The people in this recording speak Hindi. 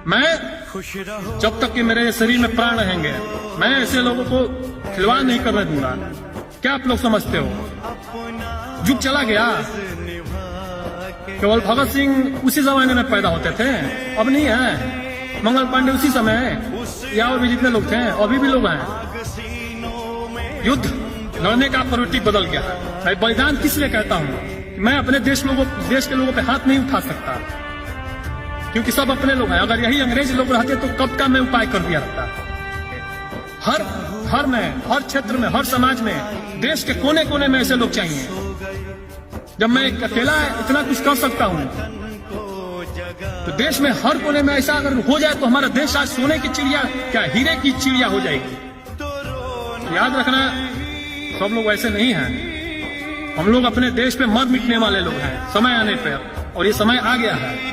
मैं जब तक कि मेरे शरीर में प्राण रहेंगे मैं ऐसे लोगों को खिलवाड़ नहीं करने दूंगा। क्या आप लोग समझते हो युग चला गया? केवल भगत सिंह उसी जमाने में पैदा होते थे, अब नहीं है। मंगल पांडे उसी समय है, या और भी जितने लोग थे अभी भी लोग हैं। युद्ध लड़ने का प्रवृत्ति बदल गया है। मैं बलिदान किस लिए कहता हूँ? मैं अपने देश के लोगों पे हाथ नहीं उठा सकता, क्योंकि सब अपने लोग हैं। अगर यही अंग्रेज लोग रहते तो कब का मैं उपाय कर दिया रहता। हर घर में, हर क्षेत्र में, हर समाज में, देश के कोने कोने में ऐसे लोग चाहिए। जब मैं अकेला इतना कुछ कर सकता हूँ तो देश में हर कोने में ऐसा अगर हो जाए तो हमारा देश आज सोने की चिड़िया क्या हीरे की चिड़िया हो जाएगी। याद रखना, सब लोग ऐसे नहीं हैं। हम लोग अपने देश पे मर मिटने वाले लोग हैं समय आने पर, और ये समय आ गया है।